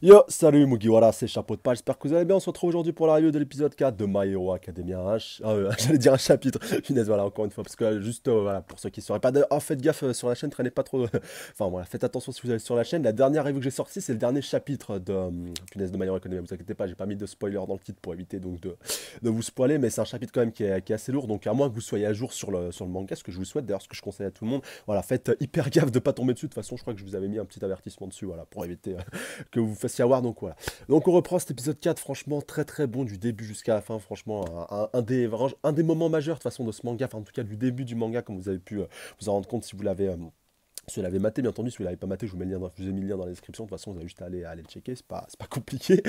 Yo, salut Mugiwara, c'est Chapeau de Page, j'espère que vous allez bien. On se retrouve aujourd'hui pour la review de l'épisode 4 de My Hero Academia. J'allais dire un chapitre, finesse, voilà, encore une fois, parce que juste, voilà, pour ceux qui ne sauraient pas, faites gaffe sur la chaîne, traînez pas trop. Enfin, voilà, faites attention si vous allez sur la chaîne. La dernière review que j'ai sortie, c'est le dernier chapitre de, punaise, de My Hero Academia. Vous inquiétez pas, j'ai pas mis de spoiler dans le titre pour éviter donc de vous spoiler, mais c'est un chapitre quand même qui est assez lourd. Donc, à moins que vous soyez à jour sur le manga, ce que je vous souhaite, d'ailleurs, ce que je conseille à tout le monde, voilà, faites hyper gaffe de pas tomber dessus. De toute façon, je crois que je vous avais mis un petit avertissement dessus, voilà, pour éviter que vous vous fassiez avoir. Donc, voilà. Donc on reprend cet épisode 4, franchement très très bon du début jusqu'à la fin, franchement un des moments majeurs de toute façon de ce manga, enfin en tout cas du début du manga comme vous avez pu vous en rendre compte si vous l'avez maté bien entendu, si vous l'avez pas maté je vous mets le lien je vous ai mis le lien dans la description, de toute façon vous avez juste à aller le checker, c'est pas compliqué.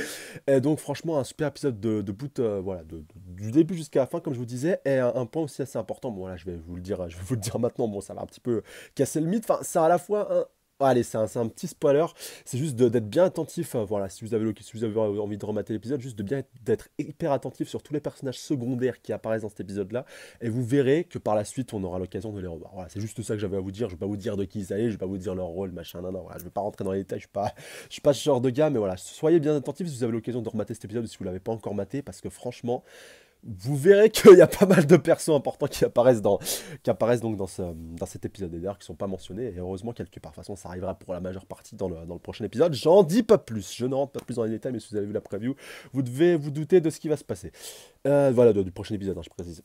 Et donc franchement un super épisode de bout, voilà, du début jusqu'à la fin comme je vous disais, et un point aussi assez important, bon voilà je vais vous le dire maintenant, bon ça va un petit peu casser le mythe, enfin c'est à la fois un... Allez, c'est un petit spoiler, c'est juste d'être bien attentif, voilà, si vous avez envie de remater l'épisode, juste d'être hyper attentif sur tous les personnages secondaires qui apparaissent dans cet épisode-là, et vous verrez que par la suite, on aura l'occasion de les revoir. Voilà, c'est juste ça que j'avais à vous dire, je vais pas vous dire de qui ils allaient, je vais pas vous dire leur rôle, machin, non, non, voilà, je vais pas rentrer dans les détails, je suis pas ce genre de gars, mais voilà, soyez bien attentifs si vous avez l'occasion de remater cet épisode, si vous l'avez pas encore maté, parce que franchement, vous verrez qu'il y a pas mal de persos importants qui apparaissent donc dans cet épisode, et d'ailleurs qui sont pas mentionnés, et heureusement quelque part. De toute façon, ça arrivera pour la majeure partie dans le prochain épisode. J'en dis pas plus, je ne rentre pas plus dans les détails, mais si vous avez vu la preview, vous devez vous douter de ce qui va se passer. Voilà, du prochain épisode, hein, je précise.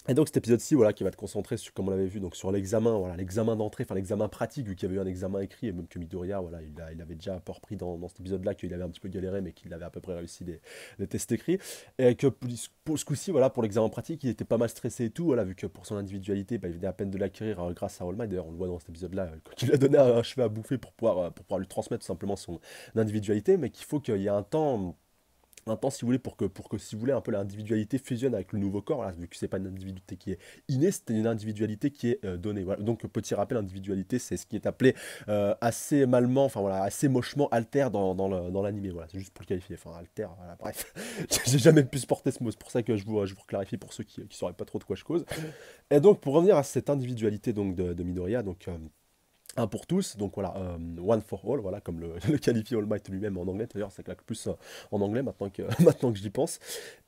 Et donc cet épisode-ci, voilà, qui va te concentrer sur, comme on l'avait vu, donc sur l'examen, voilà, l'examen d'entrée, enfin l'examen pratique, vu qu'il y avait eu un examen écrit, et même que Midoriya, voilà, il avait déjà un peu repris dans cet épisode-là, qu'il avait un petit peu galéré, mais qu'il avait à peu près réussi les tests écrits, et que pour ce coup-ci, voilà, pour l'examen pratique, il était pas mal stressé et tout, voilà, vu que pour son individualité, bah, il venait à peine de l'acquérir grâce à All Might, d'ailleurs on le voit dans cet épisode-là, qu'il lui a donné un cheveu à bouffer pour pouvoir lui transmettre tout simplement son individualité, mais qu'il faut qu'il y ait un temps, si vous voulez, pour que si vous voulez, un peu l'individualité fusionne avec le nouveau corps, voilà, vu que c'est pas une individualité qui est innée, c'est une individualité qui est donnée. Voilà. Donc, petit rappel, l'individualité, c'est ce qui est appelé assez malement, enfin voilà, assez mochement alter dans l'animé. Voilà, c'est juste pour le qualifier. Enfin, alter, voilà, bref. J'ai jamais pu supporter ce mot, c'est pour ça que je vous clarifie pour ceux qui sauraient pas trop de quoi je cause. Et donc, pour revenir à cette individualité donc, de Midoriya, donc. Un pour tous, donc voilà, one for all, voilà, comme le qualifie All Might lui-même en anglais, d'ailleurs ça claque plus en anglais maintenant que, maintenant que j'y pense.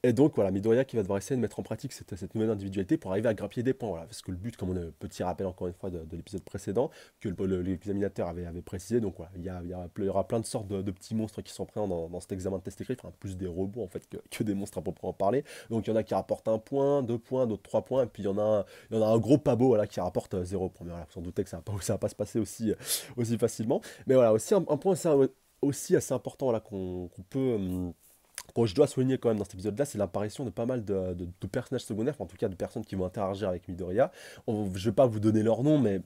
Et donc voilà, Midoriya qui va devoir essayer de mettre en pratique cette nouvelle individualité pour arriver à grappiller des points, voilà, parce que le but, comme on a petit rappel encore une fois de l'épisode précédent, que l'examinateur avait précisé, donc voilà, il y aura plein de sortes de petits monstres qui sont présents dans cet examen de test écrit, enfin plus des robots en fait que des monstres à proprement parler, donc il y en a qui rapportent un point, deux points, d'autres trois points, et puis il y en a un gros pabot voilà, qui rapporte 0 points, mais voilà, vous en doutez que ça va pas se passer aussi facilement. Mais voilà, aussi un point aussi assez important voilà, qu'on peut... que je dois souligner quand même dans cet épisode-là, c'est l'apparition de pas mal de personnages secondaires, enfin, en tout cas de personnes qui vont interagir avec Midoriya. Je ne vais pas vous donner leur nom, mais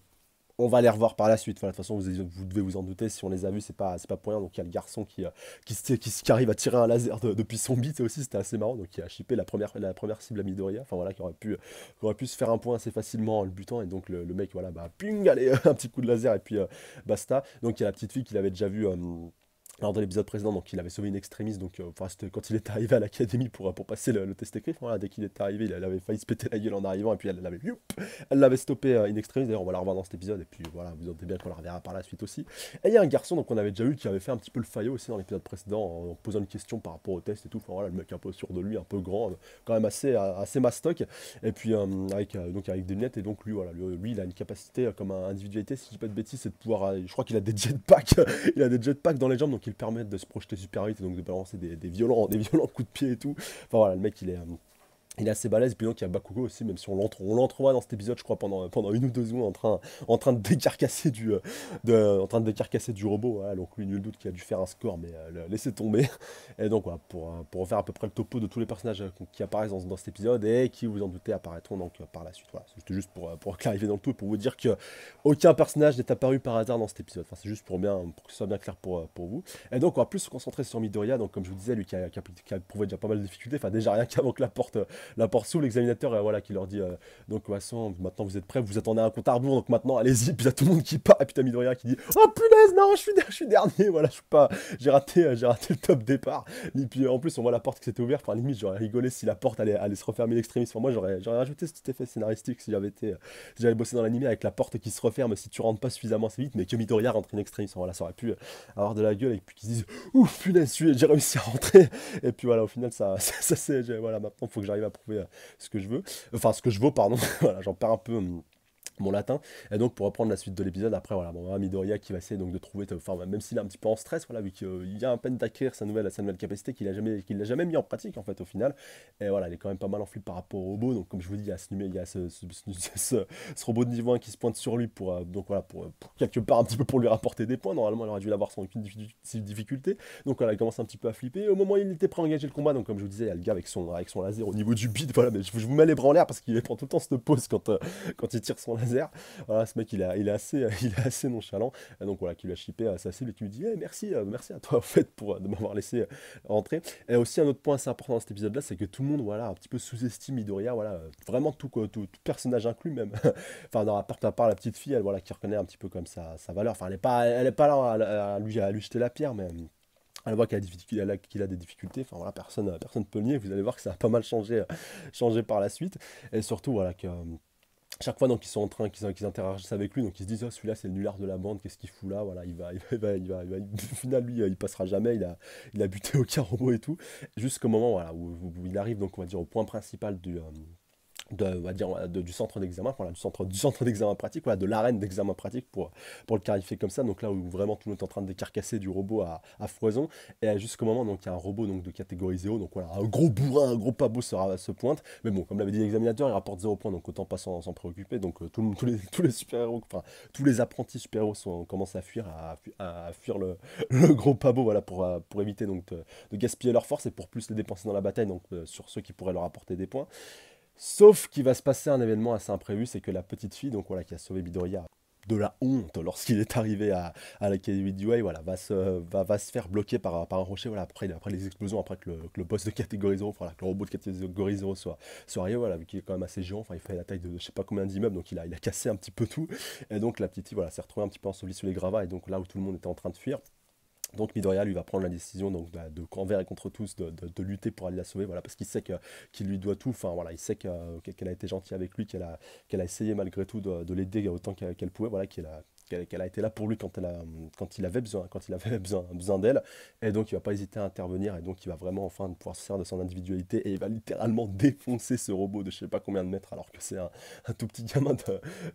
on va les revoir par la suite. Enfin, de toute façon, vous devez vous en douter, si on les a vus, c'est pas pour rien. Donc il y a le garçon qui arrive à tirer un laser depuis son bit, aussi, c'était assez marrant. Donc il a chippé la première cible à Midoriya, enfin voilà, qui aurait pu se faire un point assez facilement en le butant. Et donc le mec, voilà, bah, ping, allez, un petit coup de laser, et puis basta. Donc il y a la petite fille qu'il avait déjà vue. Alors dans l'épisode précédent, donc il avait sauvé une extrémiste, donc enfin, c'était quand il est arrivé à l'académie pour passer le test écrit. Voilà, dès qu'il est arrivé, il avait failli se péter la gueule en arrivant, et puis elle l'avait stoppé in extremis. D'ailleurs, on va la revoir dans cet épisode, et puis voilà, vous en doutez bien qu'on la reverra par la suite aussi. Et il y a un garçon, donc on avait déjà eu, qui avait fait un petit peu le faillot aussi dans l'épisode précédent, en posant une question par rapport au test et tout. Enfin voilà, le mec un peu sûr de lui, un peu grand, quand même assez mastoc, et puis avec des lunettes, et donc lui, voilà, lui il a une capacité comme individualité, si je dis pas de bêtises, c'est de pouvoir, je crois qu'il a des jetpacks, il a des jetpacks dans les jambes, donc ils permettent de se projeter super vite et donc de balancer des violents coups de pied et tout. Enfin voilà, le mec il est assez balèze. Et puis donc il y a Bakugo aussi, même si on l'entrevoit dans cet épisode, je crois, pendant une ou deux secondes en train de décarcasser du robot. Voilà, donc lui, nul doute qu'il a dû faire un score, mais laissez tomber. Et donc voilà, pour refaire à peu près le topo de tous les personnages qui apparaissent dans cet épisode et qui, vous en doutez, apparaîtront donc par la suite. Voilà, c'était juste pour clarifier dans le tout et pour vous dire que aucun personnage n'est apparu par hasard dans cet épisode. Enfin, c'est juste pour que ce soit bien clair pour vous. Et donc on va plus se concentrer sur Midoriya, donc comme je vous disais, lui qui a éprouvé déjà pas mal de difficultés. Enfin déjà rien qu'avant que la porte la porte s'ouvre, l'examinateur voilà, qui leur dit donc de toute façon, maintenant vous êtes prêts, vous attendez un compte à rebours, donc maintenant allez-y, puis il y a tout le monde qui part, et puis t'as Midoriya qui dit oh punaise, non, je suis dernier, voilà, je suis pas, j'ai raté le top départ. Et puis en plus, on voit la porte qui s'était ouverte, enfin limite, j'aurais rigolé si la porte allait se refermer l'extrémiste. Enfin, moi, j'aurais rajouté ce petit effet scénaristique si si j'avais bossé dans l'animé avec la porte qui se referme si tu rentres pas suffisamment assez vite, mais que Midoriya rentre in extremis. Enfin, voilà, ça aurait pu avoir de la gueule, et puis qu'ils se disent ouf, punaise, j'ai réussi à rentrer. Et puis voilà, au final, ça c'est, voilà, maintenant, il faut que j'arrive à prouver ce que je veux, enfin, ce que je vaux, pardon. Voilà, j'en perds un peu mon latin. Et donc pour reprendre la suite de l'épisode, après voilà, bon, Midoriya qui va essayer donc de trouver, enfin même s'il est un petit peu en stress, voilà, vu qu'il vient à peine d'acquérir sa nouvelle capacité qu'il n'a jamais mis en pratique en fait au final. Et voilà, il est quand même pas mal en flip par rapport au robot. Donc comme je vous dis, il y a ce robot de niveau 1 qui se pointe sur lui pour, donc voilà, pour quelque part un petit peu pour lui rapporter des points. Normalement il aurait dû l'avoir sans aucune difficulté. Donc voilà, il commence un petit peu à flipper. Et au moment où il était prêt à engager le combat, donc comme je vous disais, il y a le gars avec son laser au niveau du bide, voilà, mais je vous mets les bras en l'air parce qu'il prend tout le temps cette pause quand il tire son laser. Voilà, ce mec il est assez, il est assez nonchalant. Et donc voilà, qui lui a chippé à sa cible et qui lui dit hey, merci, merci à toi en fait pour de m'avoir laissé rentrer. Et aussi un autre point assez important dans cet épisode là, c'est que tout le monde voilà, un petit peu sous-estime Midoriya, voilà, vraiment tout personnage inclus même. Enfin, à part la petite fille, elle voilà, qui reconnaît un petit peu comme sa valeur. Enfin, elle est pas là à lui jeter la pierre, mais. Elle voit qu'il a des difficultés, enfin voilà, personne peut le nier, vous allez voir que ça a pas mal changé par la suite, et surtout voilà que chaque fois donc ils sont en train qu'ils interagissent avec lui, donc ils se disent oh, celui-là c'est le nulard de la bande, qu'est-ce qu'il fout là, voilà, au final lui il passera jamais, il a buté aucun robot et tout, jusqu'au moment voilà où il arrive donc on va dire au point principal on va dire, du centre d'examen, voilà, du centre d'examen pratique, voilà, de l'arène d'examen pratique pour le clarifier comme ça. Donc là où vraiment tout le monde est en train de décarcasser du robot à foison. Et jusqu'au moment, donc il y a un robot donc, de catégorie 0, donc voilà, un gros bourrin, un gros pabot se pointe. Mais bon, comme l'avait dit l'examinateur, il rapporte 0 points, donc autant pas s'en préoccuper. Donc tous les super-héros, enfin tous les apprentis super-héros commencent à fuir, à fuir le gros pabot, voilà, pour éviter donc de gaspiller leur force et pour plus les dépenser dans la bataille, donc sur ceux qui pourraient leur apporter des points. Sauf qu'il va se passer un événement assez imprévu, c'est que la petite fille, donc voilà, qui a sauvé Midoriya de la honte lorsqu'il est arrivé à l'Académie du Way, voilà, va se faire bloquer par un rocher, voilà, après les explosions, après que le boss de catégorie 0, voilà, que le robot de catégorie 0 soit arrivé, voilà, vu qu'il est quand même assez géant, enfin il fait la taille de je sais pas combien d'immeubles, donc il a cassé un petit peu tout, et donc la petite fille, voilà, s'est retrouvée un petit peu ensevelie sous les gravats, et donc là où tout le monde était en train de fuir, donc Midoriya lui va prendre la décision donc envers et contre tous de lutter pour aller la sauver, voilà, parce qu'il sait qu'il lui doit tout, enfin voilà, il sait qu'elle a été gentille avec lui, qu'elle a essayé malgré tout de l'aider autant qu'elle pouvait, voilà, qu'elle a été là pour lui quand il avait besoin d'elle, et donc il va pas hésiter à intervenir, et donc il va vraiment enfin pouvoir se servir de son individualité, et il va littéralement défoncer ce robot de je sais pas combien de mètres, alors que c'est un tout petit gamin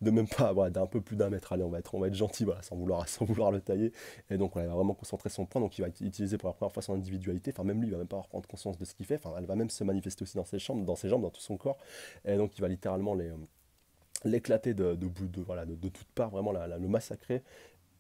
de même pas, voilà, d'un peu plus d'un mètre, allez, on va être gentil, voilà, sans vouloir le tailler, et donc voilà, il va vraiment concentrer son point, donc il va utiliser pour la première fois son individualité, enfin même lui il va même pas avoir prendre conscience de ce qu'il fait, enfin elle va même se manifester aussi dans ses jambes, dans tout son corps, et donc il va littéralement l'éclater voilà, de toutes parts, vraiment le massacrer.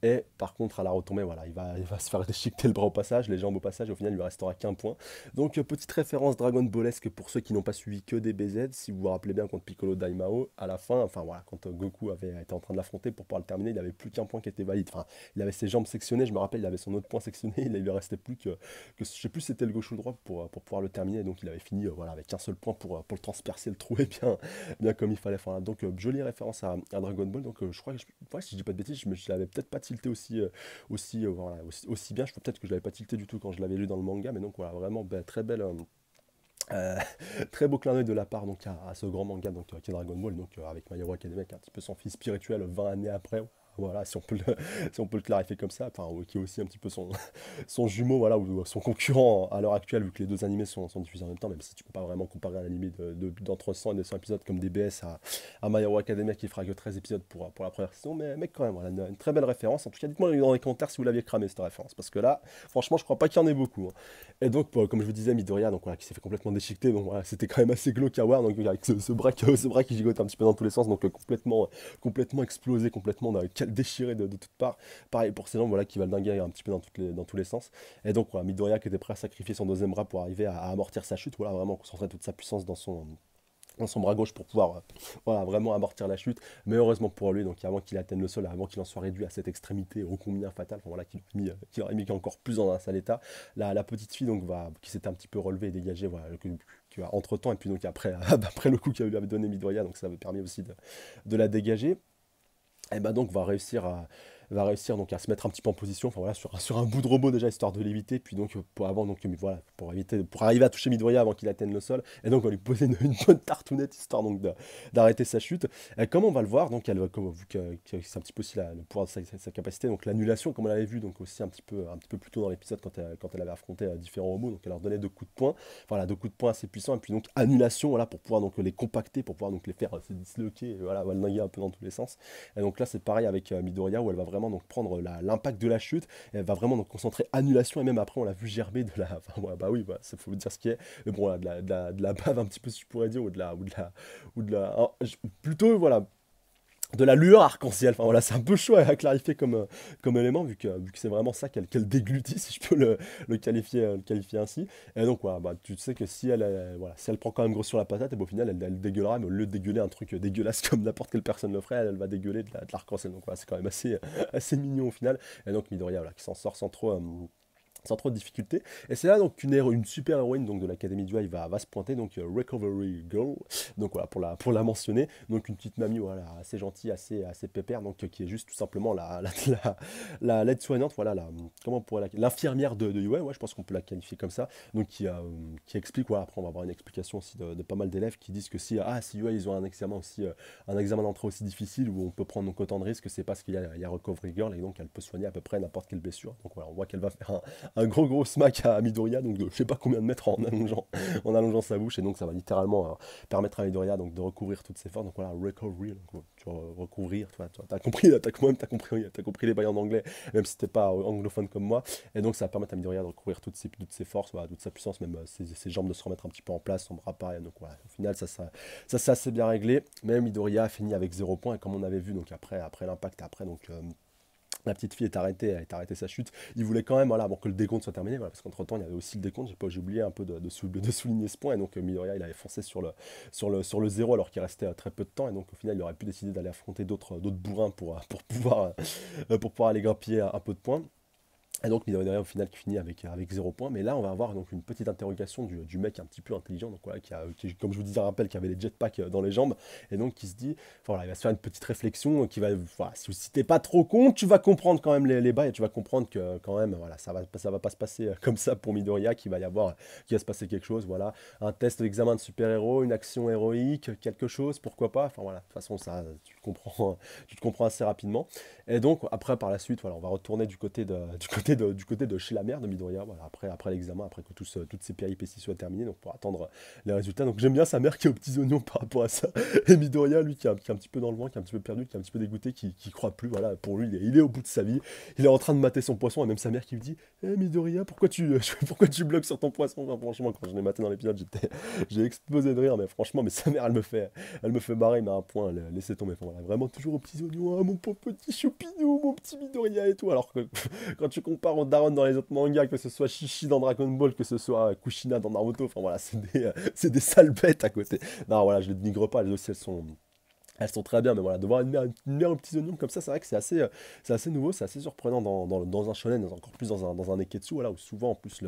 Et par contre, à la retombée, voilà, il va se faire déchiqueter le bras au passage, les jambes au passage, et au final, il lui restera qu'un point. Donc, petite référence Dragon Ballesque pour ceux qui n'ont pas suivi que DBZ. Si vous vous rappelez bien, contre Piccolo Daimao, à la fin, enfin voilà, quand Goku avait été en train de l'affronter pour pouvoir le terminer, il n'avait plus qu'un point qui était valide. Enfin, il avait ses jambes sectionnées, je me rappelle, il avait son autre point sectionné, il lui restait plus que je sais plus si c'était le gauche ou le droit pour pouvoir le terminer. Donc, il avait fini voilà, avec un seul point pour le transpercer, le trouver bien comme il fallait. Enfin, donc, jolie référence à Dragon Ball. Donc, je crois que, ouais, si je dis pas de bêtises, je l'avais peut-être pas tilté voilà, aussi bien. Je peux peut-être que je l'avais pas tilté du tout quand je l'avais lu dans le manga, mais donc voilà, vraiment très belle. Euh, très beau clin d'œil de la part donc, à ce grand manga donc, qui est Dragon Ball, donc, avec My Hero Academia, qui est un petit peu son fils spirituel 20 années après. Voilà, si on peut si on peut le clarifier comme ça, enfin, qui est aussi un petit peu son jumeau, voilà, ou son concurrent à l'heure actuelle, vu que les deux animés sont diffusés en même temps, même si tu peux pas vraiment comparer un animé d'entre 100 et 200 épisodes comme DBS à My Hero Academia qui fera que 13 épisodes pour la première saison, mais quand même, voilà, une très belle référence. En tout cas, dites-moi dans les commentaires si vous l'aviez cramé cette référence, parce que là, franchement, je crois pas qu'il y en ait beaucoup, hein. Et donc, comme je vous disais, Midoriya, donc, voilà, qui s'est fait complètement déchiqueter, donc voilà, c'était quand même assez glauque à voir, donc avec ce bras qui gigote un petit peu dans tous les sens, donc complètement explosé, complètement déchiré de toutes parts. Pareil pour ces gens voilà, qui va le dinguer un petit peu dans tous les sens. Et donc voilà, Midoriya qui était prêt à sacrifier son deuxième bras pour arriver à amortir sa chute, voilà, vraiment concentrer toute sa puissance dans son bras gauche pour pouvoir voilà, vraiment amortir la chute. Mais heureusement pour lui, donc avant qu'il atteigne le sol, avant qu'il en soit réduit à cette extrémité ô combien fatale, enfin, voilà, qu'il aurait mis encore plus dans un sale état, la petite fille donc, qui s'était un petit peu relevée et dégagée, voilà, entre temps, et puis donc après, après le coup qu'il lui avait donné Midoriya, donc ça avait permis aussi de la dégager. Et bah donc va réussir donc à se mettre un petit peu en position, enfin voilà, sur un bout de robot déjà, histoire de l'éviter, puis donc pour avant donc voilà, pour arriver à toucher Midoriya avant qu'il atteigne le sol, et donc on va lui poser une bonne tartounette histoire donc d'arrêter sa chute. Et comme on va le voir, donc elle vu que c'est un petit peu aussi le pouvoir de sa capacité, donc l'annulation comme on l'avait vu donc aussi un petit peu plus tôt dans l'épisode quand elle avait affronté différents robots, donc elle leur donnait deux coups de poing, voilà, deux coups de poing assez puissants, et puis donc annulation, voilà, pour pouvoir donc les compacter, pour pouvoir donc les faire se disloquer, et voilà, wallnaguer un peu dans tous les sens. Et donc là, c'est pareil avec Midoriya où elle va vraiment donc prendre l'impact de la chute. Et elle va vraiment donc concentrer annulation. Et même après, on l'a vu gerber de la. Enfin, ouais, bah oui, bah, ça faut dire ce qui est. Mais bon, voilà, de la bave un petit peu, si je pourrais dire, ou de la. Plutôt, voilà, de la lueur arc-en-ciel. Enfin voilà, c'est un peu chaud à clarifier comme élément, vu que c'est vraiment ça qu'elle déglutit, si je peux le qualifier ainsi. Et donc, voilà, bah, tu sais que si elle, voilà, si elle prend quand même gros sur la patate, et bon, au final, elle dégueulera, mais au lieu de dégueuler un truc dégueulasse comme n'importe quelle personne le ferait, elle va dégueuler de l'arc-en-ciel. Donc, voilà, c'est quand même assez mignon au final. Et donc, Midoriya, voilà, qui s'en sort sans trop de difficultés. Et c'est là donc une super héroïne donc, de l'Académie du High va se pointer, donc Recovery Girl, donc voilà, pour la mentionner, donc une petite mamie voilà, assez gentille, assez pépère, donc qui est juste tout simplement l'aide-soignante, voilà, comment on pourrait l'infirmière de UA, ouais, je pense qu'on peut la qualifier comme ça, donc qui explique, voilà, après on va avoir une explication aussi de pas mal d'élèves qui disent que si UA ils ont un examen aussi, un examen d'entrée aussi difficile où on peut prendre donc autant de risques, c'est parce qu'il y a Recovery Girl, et donc elle peut soigner à peu près n'importe quelle blessure, donc voilà, on voit qu'elle va faire un gros smack à Midoriya, donc de je sais pas combien de mètres en allongeant sa bouche, et donc ça va littéralement permettre à Midoriya donc, de recouvrir toutes ses forces, donc voilà, recovery, donc, tu vois, recouvrir, t'as compris, t'as compris les bails en anglais, même si t'es pas anglophone comme moi, et donc ça va permettre à Midoriya de recouvrir toutes ses forces, voilà, toute sa puissance, même ses jambes de se remettre un petit peu en place, son bras pareil, donc voilà, au final ça c'est assez bien réglé, mais Midoriya a fini avec 0 points, et comme on avait vu, donc après l'impact, après donc la petite fille est arrêtée sa chute. Il voulait quand même, voilà, bon, que le décompte soit terminé, voilà, parce qu'entre temps il y avait aussi le décompte. J'ai oublié un peu de souligner ce point. Et donc Midoriya il avait foncé sur le 0 alors qu'il restait très peu de temps. Et donc au final il aurait pu décider d'aller affronter d'autres bourrins pour pouvoir aller grappiller un peu de points. Et donc Midoriya au final qui finit avec 0 points. Mais là on va avoir donc une petite interrogation du mec un petit peu intelligent, donc voilà, qui, comme je vous disais, rappelle, qui avait les jetpacks dans les jambes, et donc qui se dit, enfin, voilà, il va se faire une petite réflexion qui va, voilà, si t'es pas trop con, tu vas comprendre quand même les bails, et tu vas comprendre que quand même, voilà, ça va pas se passer comme ça pour Midoriya, qu'il va se passer quelque chose, voilà, un test d'examen de super-héros, une action héroïque, quelque chose, pourquoi pas, enfin voilà, de toute façon ça, tu te comprends assez rapidement. Et donc après par la suite, voilà, on va retourner du côté de chez la mère de Midoriya, voilà, après l'examen, après que toutes ces péripéties soient terminées, donc pour attendre les résultats. Donc j'aime bien sa mère qui est aux petits oignons par rapport à ça, et Midoriya, lui, qui est un petit peu dans le vent, qui est un petit peu perdu, qui est un petit peu dégoûté, qui croit plus, voilà, pour lui, il est au bout de sa vie, il est en train de mater son poisson, et même sa mère qui lui dit, Midoriya, pourquoi tu bloques sur ton poisson? Enfin, franchement, quand je l'ai maté dans l'épisode, j'ai explosé de rire, mais franchement, mais sa mère, elle me fait barrer, mais à un point, laissez tomber, enfin, voilà, vraiment toujours aux petits oignons, ah, mon pauvre petit choupinou, mon petit Midoriya et tout, alors que quand tu compares au Daron dans les autres mangas, que ce soit Shishi dans Dragon Ball, que ce soit Kushina dans Naruto, enfin voilà, c'est des sales bêtes à côté. Non, voilà, je les dénigre pas, elles aussi elles sont très bien, mais voilà, de voir une mère aux petits oignons comme ça, c'est vrai que c'est assez nouveau, c'est assez surprenant dans un shonen, encore plus dans un neketsu, voilà, où souvent en plus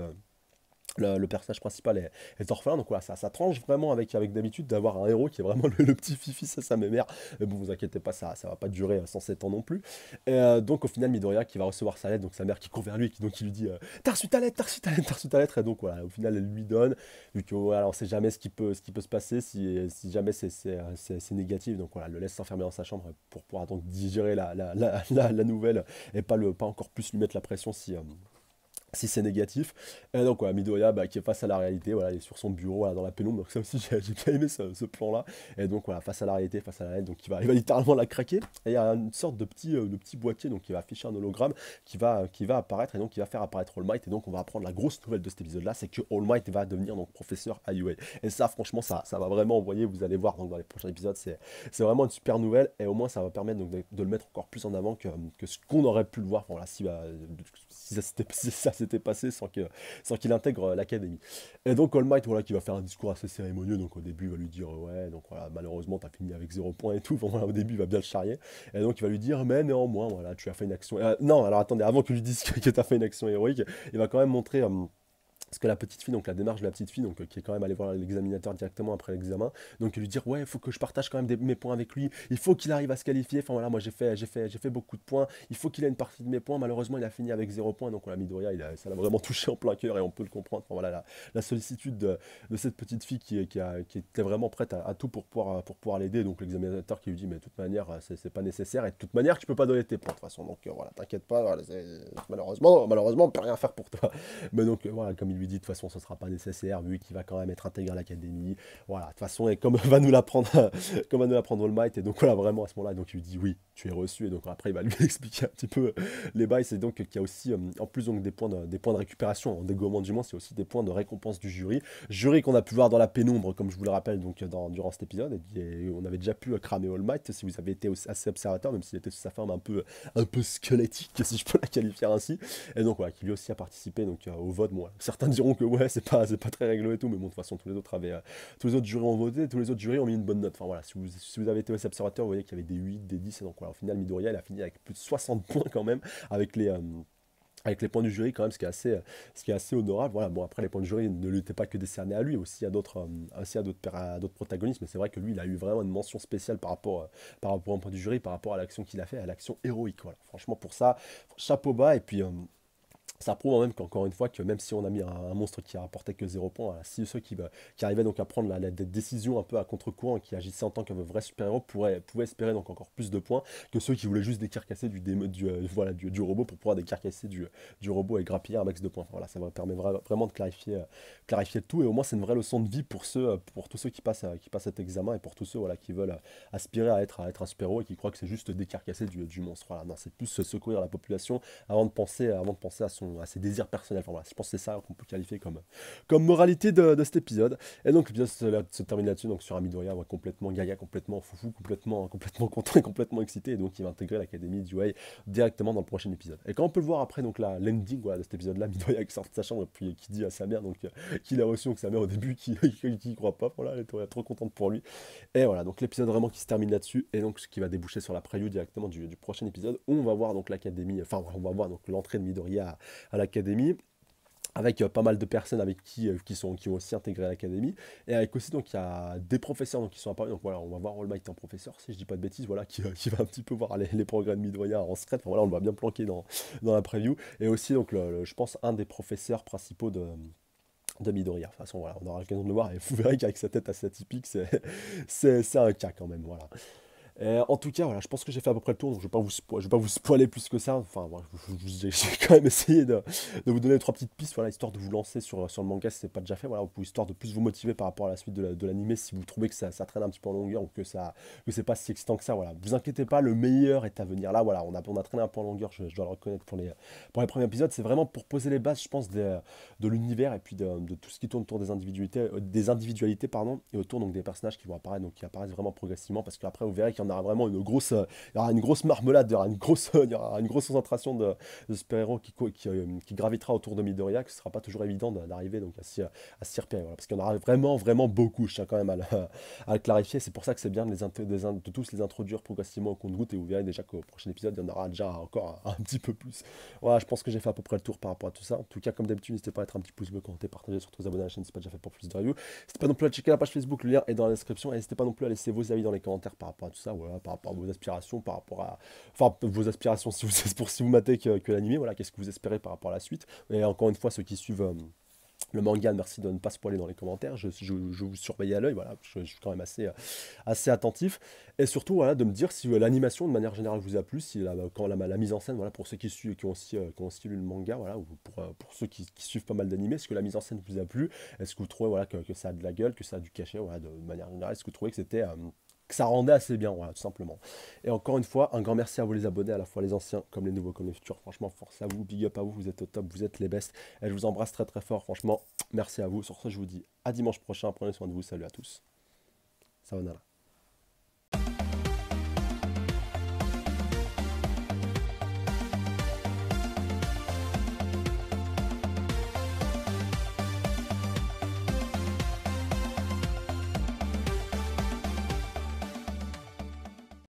le personnage principal est orphelin, donc voilà, ça tranche vraiment avec d'habitude d'avoir un héros qui est vraiment le petit fifi, ça m'émère. Mais bon, vous inquiétez pas, ça va pas durer 107 ans non plus. Et donc au final, Midoriya qui va recevoir sa lettre, donc sa mère qui court vers lui et qui lui dit t'as reçu ta lettre, t'as reçu ta lettre, t'as reçu ta lettre. Et donc voilà, au final, elle lui donne, vu que voilà, on sait jamais ce qui peut se passer si jamais c'est négatif. Donc voilà, elle le laisse s'enfermer dans sa chambre pour pouvoir donc digérer la nouvelle et pas encore plus lui mettre la pression si c'est négatif. Et donc voilà, Midoriya qui est face à la réalité, voilà, il est sur son bureau voilà, dans la pénombre, donc ça aussi j'ai bien aimé ce plan-là. Et donc voilà, face à la réalité, face à la réalité, donc il va littéralement la craquer. Et il y a une sorte de petit boîtier donc qui va afficher un hologramme qui va apparaître, et donc qui va faire apparaître All Might. Et donc on va apprendre la grosse nouvelle de cet épisode-là, c'est que All Might va devenir donc professeur à UA. Et ça franchement ça va vraiment envoyer, vous allez voir donc, dans les prochains épisodes, c'est vraiment une super nouvelle, et au moins ça va permettre donc, de le mettre encore plus en avant que ce qu'on aurait pu le voir. Voilà, si ça s'était passé sans qu'il intègre l'académie. Et donc All Might, voilà, qui va faire un discours assez cérémonieux, donc au début il va lui dire ouais, donc voilà, malheureusement t'as fini avec 0 points et tout, enfin, voilà, au début il va bien le charrier, et donc il va lui dire mais néanmoins, voilà, tu as fait une action, non, alors attendez, avant que lui dise que tu as fait une action héroïque, il va quand même montrer Parce que la petite fille, donc la démarche de la petite fille, donc qui est quand même allée voir l'examinateur directement après l'examen, donc lui dire ouais, il faut que je partage quand même mes points avec lui, il faut qu'il arrive à se qualifier. Enfin voilà, moi j'ai fait beaucoup de points, il faut qu'il ait une partie de mes points. Malheureusement, il a fini avec 0 points, donc voilà, Midoriya, ça l'a vraiment touché en plein cœur et on peut le comprendre. Enfin voilà, la sollicitude de cette petite fille qui était vraiment prête à tout pour pouvoir l'aider. Donc l'examinateur qui lui dit mais de toute manière, c'est pas nécessaire et de toute manière, tu peux pas donner tes points de toute façon. Donc voilà, t'inquiète pas, voilà, malheureusement, on peut rien faire pour toi. Mais donc voilà, comme il lui dit, de toute façon, ce sera pas nécessaire, vu qu'il va quand même être intégré à l'académie. Voilà, de toute façon, et comme va nous l'apprendre, comme va nous l'apprendre All Might, et donc voilà, vraiment à ce moment-là, donc il lui dit oui, tu es reçu, et donc après il va lui expliquer un petit peu les bails. C'est donc qu'il y a aussi, en plus donc des points de récupération, en dégommant du moins, c'est aussi des points de récompense du jury qu'on a pu voir dans la pénombre, comme je vous le rappelle, donc durant cet épisode, et on avait déjà pu cramer All Might si vous avez été assez observateur, même s'il était sous sa forme un peu squelettique, si je peux la qualifier ainsi. Et donc voilà, qui lui aussi a participé donc au vote. Bon, certains diront que ouais, c'est pas très réglo et tout, mais bon, de toute façon, tous les autres jurys ont voté, tous les autres jurys ont mis une bonne note. Enfin voilà, si vous avez été aussi observateur, vous voyez qu'il y avait des 8, des 10, et donc voilà, au final, Midoriya, il a fini avec plus de 60 points quand même, avec les points du jury quand même, ce qui est assez honorable. Voilà, bon après les points du jury ne lui étaient pas que décernés à lui, aussi à d'autres protagonistes, mais c'est vrai que lui il a eu vraiment une mention spéciale par rapport au point du jury, par rapport à l'action qu'il a fait, à l'action héroïque. Voilà, franchement pour ça, chapeau bas et puis ça prouve même qu'encore une fois, que même si on a mis un monstre qui a rapporté que 0 points, voilà, si ceux qui arrivaient donc à prendre des décisions un peu à contre-courant et qui agissaient en tant que vrai super-héros pouvaient espérer donc encore plus de points que ceux qui voulaient juste décarcasser voilà, du robot pour pouvoir décarcasser du robot et grappiller un max de points. Voilà, ça permet vraiment de clarifier le tout et au moins c'est une vraie leçon de vie pour tous ceux qui passent cet examen et pour tous ceux voilà, qui veulent aspirer à être un super-héros et qui croient que c'est juste décarcasser du monstre. Voilà, non, c'est plus secourir la population avant de penser à ses désirs personnels. Enfin, voilà, je pense que c'est ça qu'on peut qualifier comme moralité de cet épisode. Et donc l'épisode se termine là-dessus, donc sur un Midoriya complètement gaga, complètement foufou, complètement content et complètement excité, et donc il va intégrer l'académie du Way directement dans le prochain épisode. Et quand on peut le voir après, donc l'ending voilà, de cet épisode-là, Midoriya qui sort de sa chambre et puis qui dit à sa mère donc qu'il a reçu, donc sa mère au début qui croit pas, voilà, elle est trop contente pour lui. Et voilà, donc l'épisode vraiment qui se termine là-dessus, et donc ce qui va déboucher sur la preview directement du prochain épisode, où on va voir donc l'académie, enfin on va voir donc l'entrée de Midoriya à l'académie, avec pas mal de personnes avec qui ont aussi intégré l'académie, et avec aussi donc il y a des professeurs donc, qui sont apparus, donc voilà, on va voir All Might en professeur, si je dis pas de bêtises, voilà, qui va un petit peu voir les progrès de Midoriya en secret, enfin, voilà, on le voit bien planqué dans la preview, et aussi donc je pense un des professeurs principaux de Midoriya. De toute façon, voilà, on aura l'occasion de le voir, et vous verrez qu'avec sa tête assez atypique, c'est un cas quand même, voilà. En tout cas, voilà, je pense que j'ai fait à peu près le tour, donc je vais pas vous spoiler plus que ça. Enfin, voilà, j'ai quand même essayé de vous donner trois petites pistes, voilà, histoire de vous lancer sur le manga si c'est pas déjà fait, voilà, histoire de plus vous motiver par rapport à la suite de l'animé si vous trouvez que ça traîne un petit peu en longueur ou que c'est pas si excitant que ça. Voilà, vous inquiétez pas, le meilleur est à venir. Là, voilà, on a traîné un peu en longueur, je dois le reconnaître pour les premiers épisodes. C'est vraiment pour poser les bases, je pense, de l'univers et puis de tout ce qui tourne autour des individualités, pardon, et autour donc des personnages qui vont apparaître, donc qui apparaissent vraiment progressivement, parce qu'après vous verrez qu'il y en aura vraiment il y aura une grosse marmelade, il y aura une grosse concentration de super-héros qui gravitera autour de Midoriya, que ce sera pas toujours évident d'arriver donc à s'y repérer, voilà, parce qu'il y en aura vraiment, vraiment beaucoup, je tiens quand même à le clarifier, c'est pour ça que c'est bien de tous les introduire progressivement au compte-gouttes, et vous verrez déjà qu'au prochain épisode, il y en aura déjà encore un petit peu plus. Voilà, je pense que j'ai fait à peu près le tour par rapport à tout ça. En tout cas, comme d'habitude, n'hésitez pas à mettre un petit pouce bleu, commenter, partager, surtout vous abonner à la chaîne si ce n'est pas déjà fait pour plus de reviews. N'hésitez pas non plus à checker la page Facebook, le lien est dans la description, et n'hésitez pas non plus à laisser vos avis dans les commentaires par rapport à tout ça, voilà, par rapport à vos aspirations, par rapport à... Enfin, vos aspirations si vous matez que l'animé, voilà, qu'est-ce que vous espérez par rapport à la suite. Et encore une fois, ceux qui suivent... le manga, merci de ne pas spoiler dans les commentaires, je vous surveille à l'œil, voilà, je suis quand même assez attentif, et surtout voilà, de me dire si l'animation de manière générale vous a plu, si la mise en scène, voilà, pour ceux qui ont aussi lu le manga, voilà, ou pour ceux qui suivent pas mal d'animés, est-ce que la mise en scène vous a plu, est-ce que vous trouvez voilà, que ça a de la gueule, que ça a du cachet, voilà, de manière générale, est-ce que vous trouvez que ça rendait assez bien, voilà, tout simplement. Et encore une fois, un grand merci à vous les abonnés, à la fois les anciens comme les nouveaux, comme les futurs. Franchement, force à vous, big up à vous, vous êtes au top, vous êtes les best. Et je vous embrasse très très fort, franchement, merci à vous. Sur ce, je vous dis à dimanche prochain, prenez soin de vous, salut à tous. Sayonara.